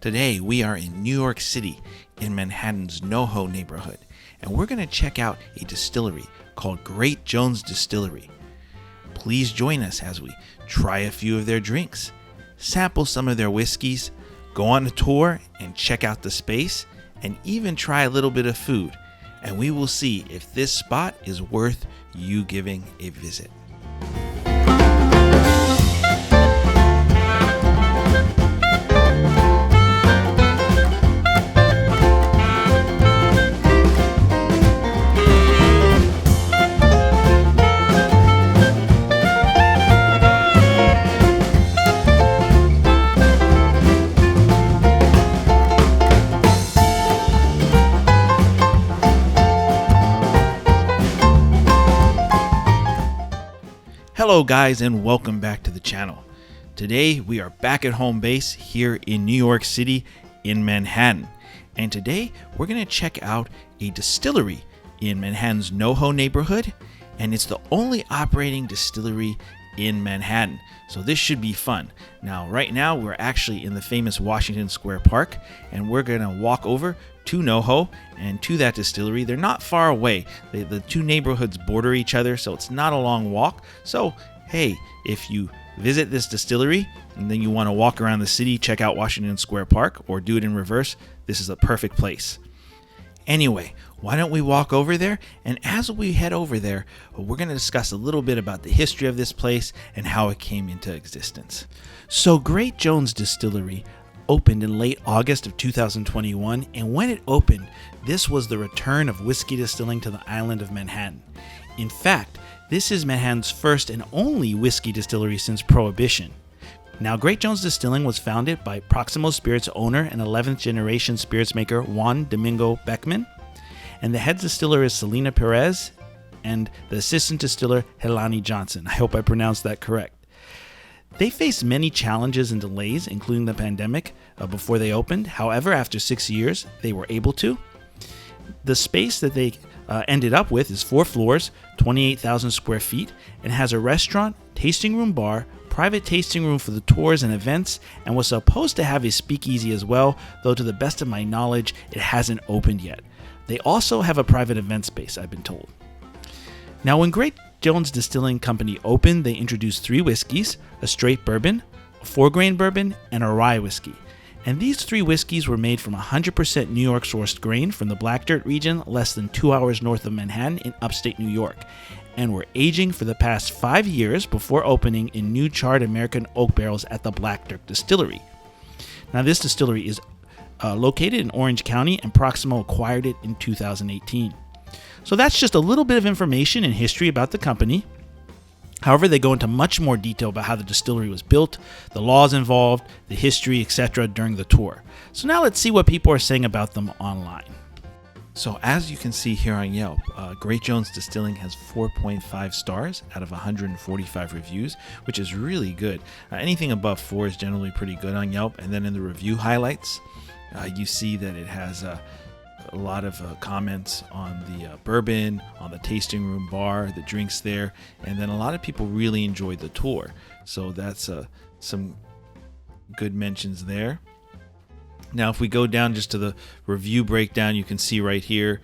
Today we are in New York City in Manhattan's NoHo neighborhood, and we're going to check out a distillery called Great Jones Distillery. Please join us as we try a few of their drinks, sample some of their whiskeys, go on a tour and check out the space, and even try a little bit of food, and we will see if this spot is worth you giving a visit. Hello guys, and welcome back to the channel. Today we are back at home base here in New York City in Manhattan, and today we're going to check out a distillery in Manhattan's NoHo neighborhood, and it's the only operating distillery in Manhattan, so this should be fun. Now right now we're actually in the famous Washington Square Park, and we're going to walk over to NoHo and to that distillery. They're not far away. The two neighborhoods border each other, so it's not a long walk. So hey, if you visit this distillery and then you want to walk around the city, check out Washington Square Park, or do it in reverse, this is a perfect place. Anyway, why don't we walk over there? And as we head over there, we're going to discuss a little bit about the history of this place and how it came into existence. So Great Jones Distillery opened in late August of 2021, and when it opened, this was the return of whiskey distilling to the island of Manhattan. In fact, this is Manhattan's first and only whiskey distillery since Prohibition. Now, Great Jones Distilling was founded by Proximo Spirits owner and 11th generation spirits maker Juan Domingo Beckman, and the head distiller is Selena Perez, and the assistant distiller Helani Johnson. I hope I pronounced that correct. They faced many challenges and delays, including the pandemic, before they opened. However, after 6 years, they were able to. The space that they ended up with is 4 floors, 28,000 square feet, and has a restaurant, tasting room bar, private tasting room for the tours and events, and was supposed to have a speakeasy as well, though to the best of my knowledge, it hasn't opened yet. They also have a private event space, I've been told. Now, when Great Jones Distilling Company opened, they introduced 3 whiskeys, a straight bourbon, a 4-grain bourbon, and a rye whiskey. And these 3 whiskeys were made from 100% New York sourced grain from the Black Dirt region, less than 2 hours north of Manhattan in upstate New York, and were aging for the past 5 years before opening in new charred American oak barrels at the Black Dirt Distillery. Now, this distillery is located in Orange County, and Proximo acquired it in 2018. So that's just a little bit of information and history about the company. However, they go into much more detail about how the distillery was built, the laws involved, the history, etc. during the tour. So now let's see what people are saying about them online. So as you can see here on Yelp, Great Jones Distilling has 4.5 stars out of 145 reviews, which is really good. Anything above 4 is generally pretty good on Yelp. And then in the review highlights, you see that it has a lot of comments on the bourbon, on the tasting room bar, the drinks there, and then a lot of people really enjoyed the tour. So that's some good mentions there. Now, if we go down just to the review breakdown, you can see right here,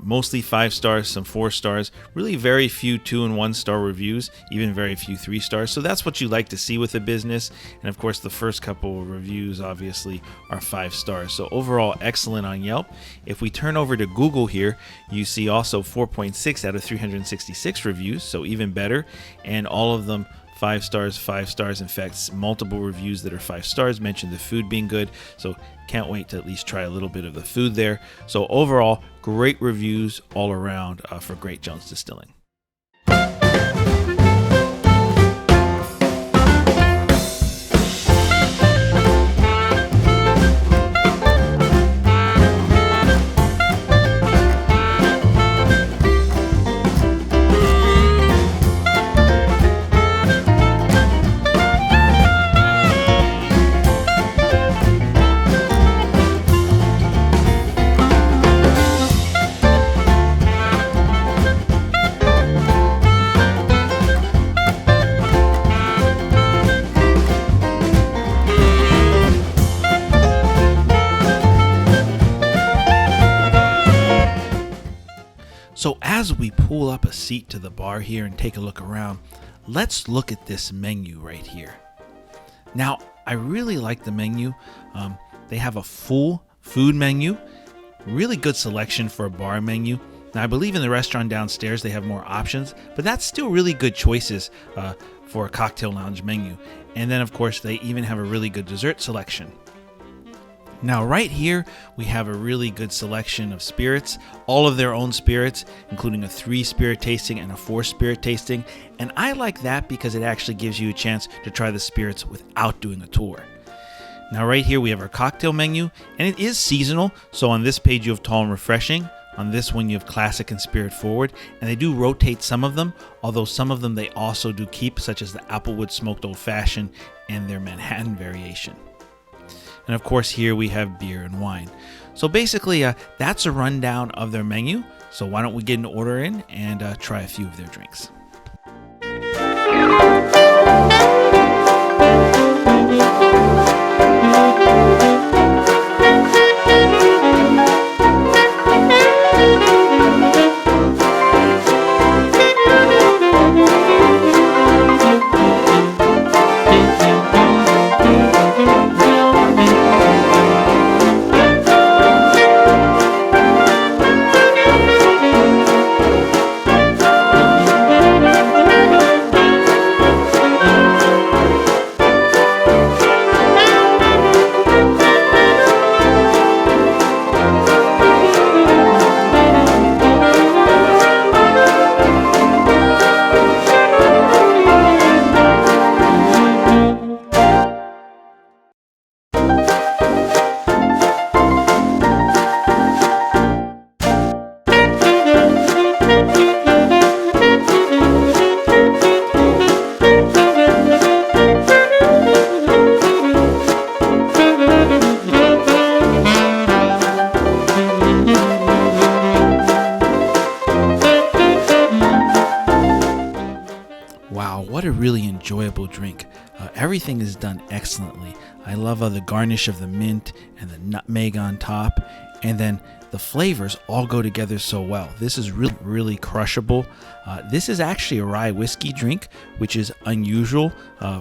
mostly 5 stars, some 4 stars, really very few 2 and 1 star reviews, even very few 3 stars. So that's what you like to see with a business. And of course, the first couple of reviews obviously are 5 stars. So overall, excellent on Yelp. If we turn over to Google here, you see also 4.6 out of 366 reviews, so even better. And all of them 5 stars, 5 stars. In fact, multiple reviews that are 5 stars mention the food being good. So can't wait to at least try a little bit of the food there. So overall, great reviews all around for Great Jones Distilling. So as we pull up a seat to the bar here and take a look around, let's look at this menu right here. Now, I really like the menu. They have a full food menu, really good selection for a bar menu. Now, I believe in the restaurant downstairs they have more options, but that's still really good choices for a cocktail lounge menu. And then, of course, they even have a really good dessert selection. Now, right here, we have a really good selection of spirits, all of their own spirits, including a 3-spirit tasting and a 4-spirit tasting. And I like that because it actually gives you a chance to try the spirits without doing a tour. Now, right here, we have our cocktail menu, and it is seasonal. So on this page, you have tall and refreshing. On this one, you have classic and spirit forward, and they do rotate some of them, although some of them they also do keep, such as the Applewood Smoked Old Fashioned and their Manhattan variation. And of course, here we have beer and wine. So basically, that's a rundown of their menu. So why don't we get an order in and try a few of their drinks. Wow, what a really enjoyable drink. Everything is done excellently. I love the garnish of the mint and the nutmeg on top, and then the flavors all go together so well. This is really crushable. This is actually a rye whiskey drink, which is unusual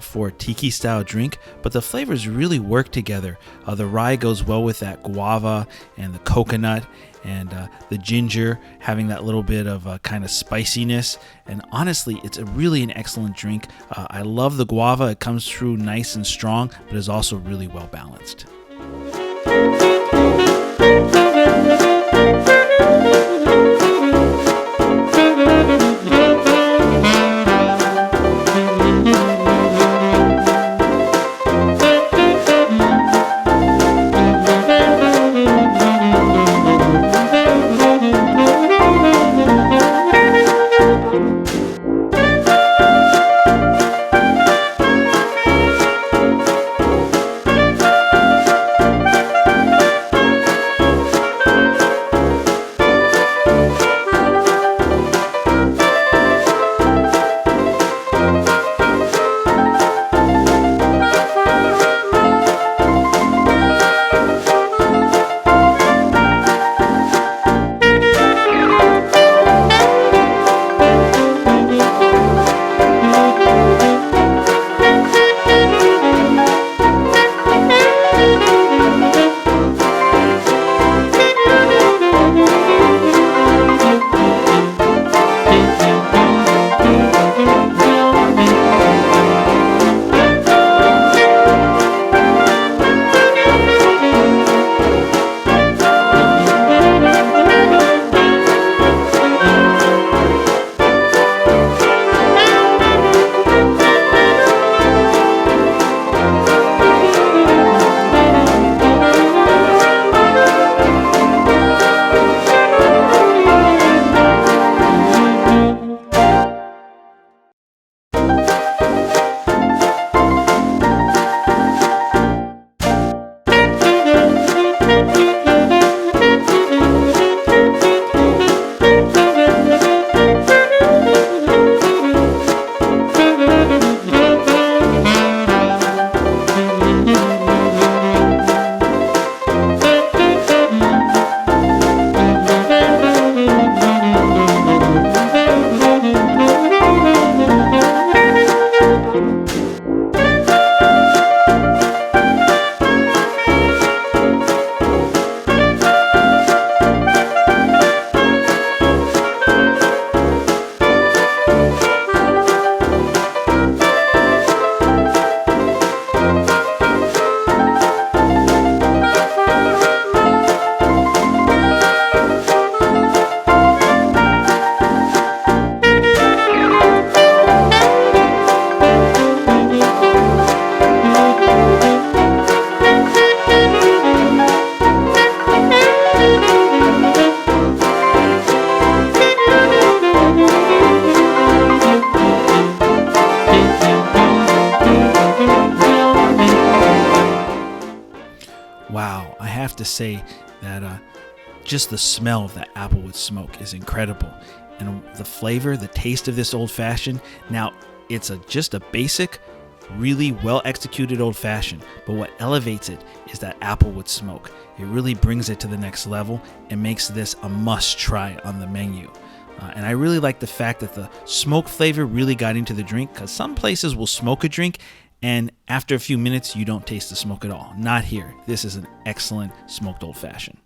for a tiki style drink, but the flavors really work together. The rye goes well with that guava and the coconut, and the ginger having that little bit of kind of spiciness. And honestly, it's really an excellent drink. I love the guava. It comes through nice and strong, but is also really well balanced. wow, I have to say that just the smell of that applewood smoke is incredible. And the flavor, the taste of this old fashioned. Now, it's just a basic, really well executed old fashioned, but what elevates it is that applewood smoke. It really brings it to the next level and makes this a must try on the menu. And I really like the fact that the smoke flavor really got into the drink, because some places will smoke a drink and after a few minutes you don't taste the smoke at all. Not here. This is an excellent smoked old fashioned.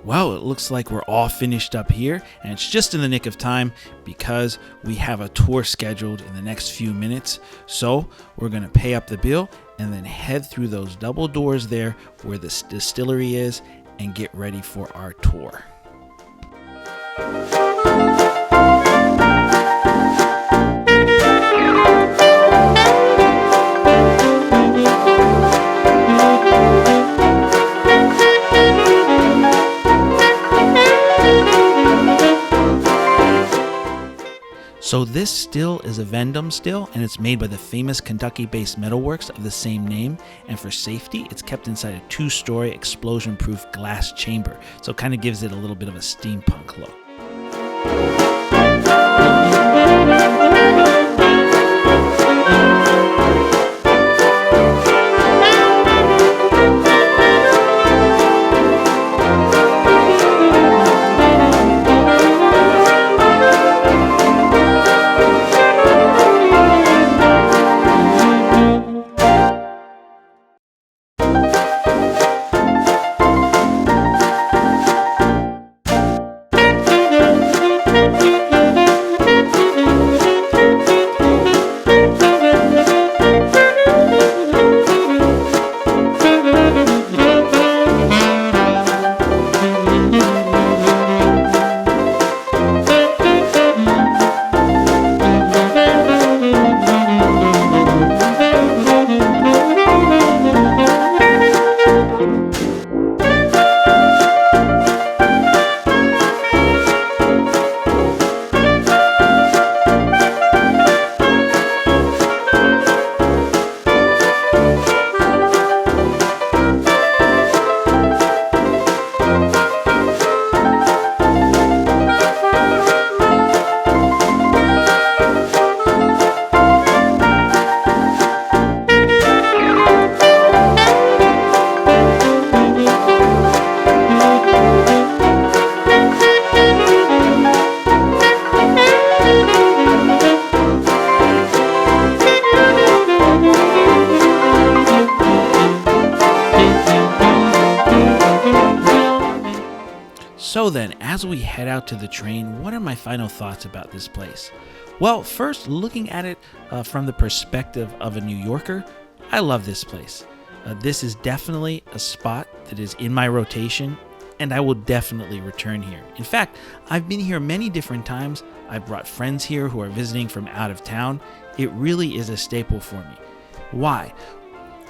Well, it looks like we're all finished up here, and it's just in the nick of time because we have a tour scheduled in the next few minutes. So we're going to pay up the bill and then head through those double doors there where the distillery is and get ready for our tour. So this still is a Vendome still, and it's made by the famous Kentucky-based metalworks of the same name. And for safety, it's kept inside a 2-story explosion-proof glass chamber. So it kind of gives it a little bit of a steampunk look. So then, as we head out to the train, what are my final thoughts about this place? Well, first, looking at it from the perspective of a New Yorker, I love this place. This is definitely a spot that is in my rotation, and I will definitely return here. In fact, I've been here many different times. I've brought friends here who are visiting from out of town. It really is a staple for me. Why?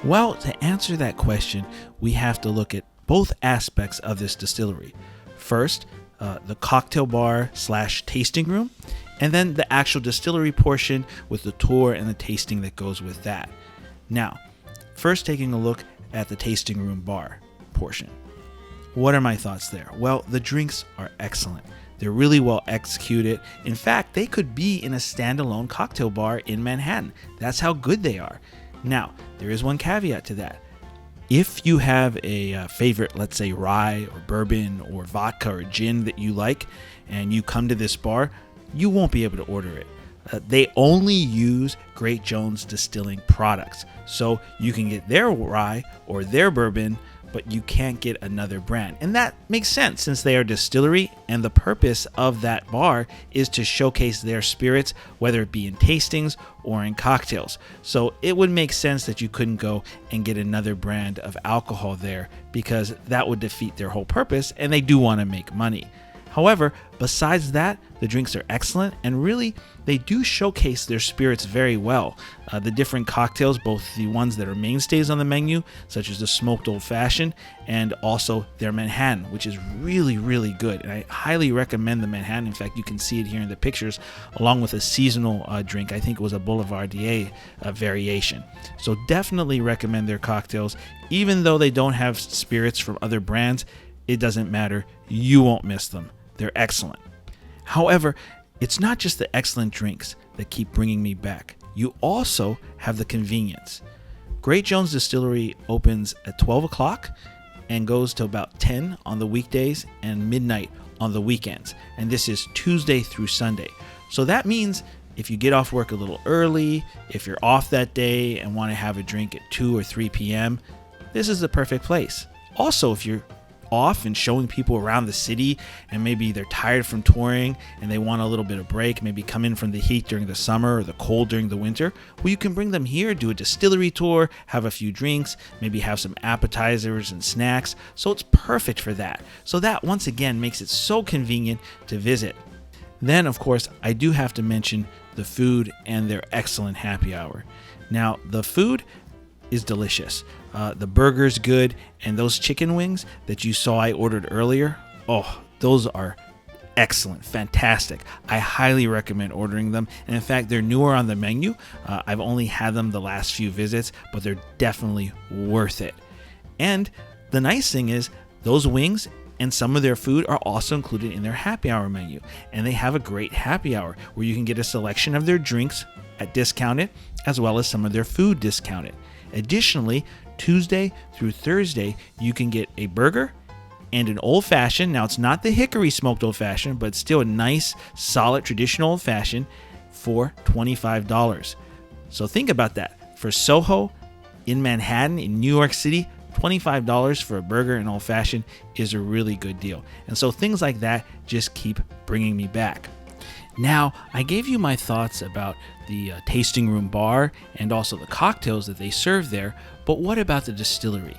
Well, to answer that question, we have to look at both aspects of this distillery. First, the cocktail bar / tasting room, and then the actual distillery portion with the tour and the tasting that goes with that. Now, first taking a look at the tasting room bar portion. What are my thoughts there? Well, the drinks are excellent. They're really well executed. In fact, they could be in a standalone cocktail bar in Manhattan. That's how good they are. Now, there is one caveat to that. If you have a favorite, let's say rye or bourbon or vodka or gin that you like, and you come to this bar, you won't be able to order it. They only use Great Jones Distilling products. So you can get their rye or their bourbon, but you can't get another brand. And that makes sense since they are a distillery, and the purpose of that bar is to showcase their spirits, whether it be in tastings or in cocktails. So it would make sense that you couldn't go and get another brand of alcohol there, because that would defeat their whole purpose, and they do want to make money. However, besides that, the drinks are excellent, and really, they do showcase their spirits very well. The different cocktails, both the ones that are mainstays on the menu, such as the smoked old fashioned, and also their Manhattan, which is really, really good. And I highly recommend the Manhattan. In fact, you can see it here in the pictures, along with a seasonal drink. I think it was a Boulevardier variation. So definitely recommend their cocktails. Even though they don't have spirits from other brands, it doesn't matter. You won't miss them. They're excellent. However, it's not just the excellent drinks that keep bringing me back. You also have the convenience. Great Jones Distillery opens at 12 o'clock and goes to about 10 on the weekdays and midnight on the weekends. And this is Tuesday through Sunday. So that means if you get off work a little early, if you're off that day and want to have a drink at 2 or 3 p.m., this is the perfect place. Also, if you're off and showing people around the city, and maybe they're tired from touring and they want a little bit of break, maybe come in from the heat during the summer or the cold during the winter, well, you can bring them here, do a distillery tour, have a few drinks, maybe have some appetizers and snacks. So it's perfect for that. So that once again makes it so convenient to visit. Then, of course, I do have to mention the food and their excellent happy hour. Now, the food is delicious. The burger's good, and those chicken wings that you saw I ordered earlier, oh, those are excellent, fantastic. I highly recommend ordering them. And in fact, they're newer on the menu. I've only had them the last few visits, but they're definitely worth it. And the nice thing is, those wings and some of their food are also included in their happy hour menu. And they have a great happy hour where you can get a selection of their drinks at discounted, as well as some of their food discounted. Additionally, Tuesday through Thursday, you can get a burger and an old fashioned. Now, it's not the hickory smoked old fashioned, but still a nice, solid, traditional old fashioned for $25. So think about that. For Soho, in Manhattan, in New York City, $25 for a burger and old fashioned is a really good deal. And so things like that just keep bringing me back. Now, I gave you my thoughts about the tasting room bar and also the cocktails that they serve there, but what about the distillery?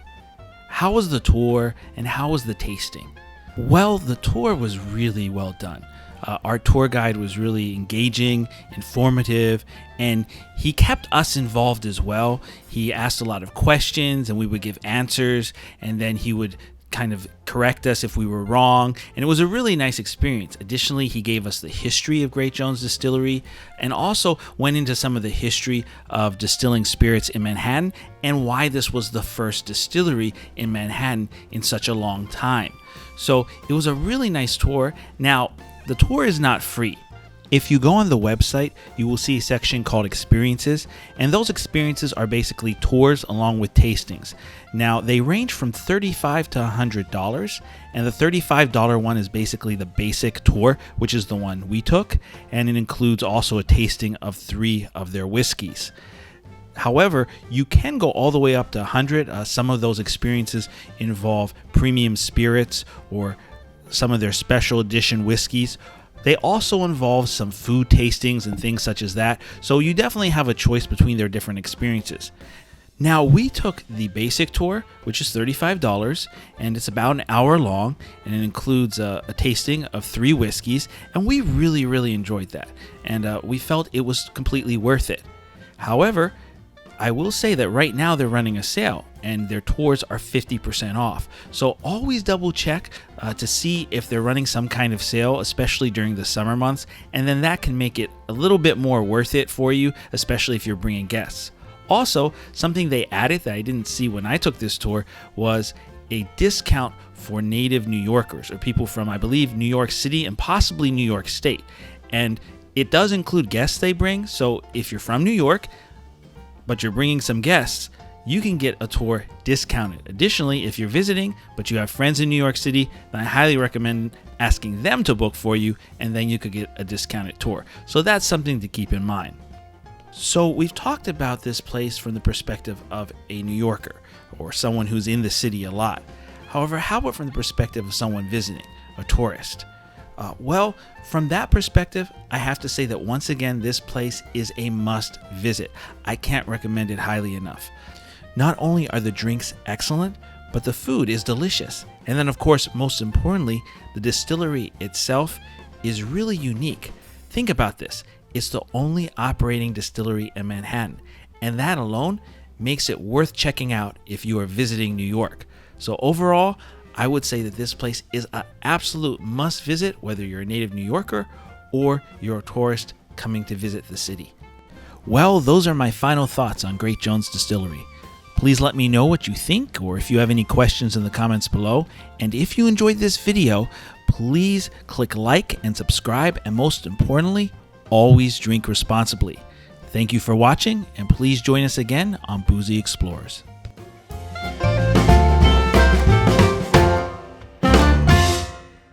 How was the tour and how was the tasting? Well, the tour was really well done. Our tour guide was really engaging, informative, and he kept us involved as well. He asked a lot of questions and we would give answers, and then he would kind of correct us if we were wrong, and it was a really nice experience. Additionally, he gave us the history of Great Jones Distillery and also went into some of the history of distilling spirits in Manhattan and why this was the first distillery in Manhattan in such a long time. So it was a really nice tour. Now, the tour is not free. If you go on the website, you will see a section called experiences, and those experiences are basically tours along with tastings. Now, they range from $35 to $100, and the $35 one is basically the basic tour, which is the one we took, and it includes also a tasting of 3 of their whiskeys. However, you can go all the way up to 100. Some of those experiences involve premium spirits or some of their special edition whiskeys. They also involve some food tastings and things such as that, so you definitely have a choice between their different experiences. Now, we took the basic tour, which is $35, and it's about an hour long, and it includes a tasting of 3 whiskeys, and we really, really enjoyed that, and we felt it was completely worth it. However, I will say that right now they're running a sale and their tours are 50% off. So always double check to see if they're running some kind of sale, especially during the summer months. And then that can make it a little bit more worth it for you, especially if you're bringing guests. Also, something they added that I didn't see when I took this tour was a discount for native New Yorkers or people from, I believe, New York City and possibly New York State. And it does include guests they bring. So if you're from New York, but you're bringing some guests, you can get a tour discounted. Additionally, if you're visiting, but you have friends in New York City, then I highly recommend asking them to book for you, and then you could get a discounted tour. So that's something to keep in mind. So we've talked about this place from the perspective of a New Yorker or someone who's in the city a lot. However, how about from the perspective of someone visiting, a tourist? Well, from that perspective, I have to say that once again, this place is a must visit. I can't recommend it highly enough. Not only are the drinks excellent, but the food is delicious. And then, of course, most importantly, the distillery itself is really unique. Think about this. It's the only operating distillery in Manhattan, and that alone makes it worth checking out if you are visiting New York. So overall, I would say that this place is an absolute must visit, whether you're a native New Yorker or you're a tourist coming to visit the city. Well, those are my final thoughts on Great Jones Distillery. Please let me know what you think, or if you have any questions in the comments below. And if you enjoyed this video, please click like and subscribe, and most importantly, always drink responsibly. Thank you for watching, and please join us again on Boozy Explorers.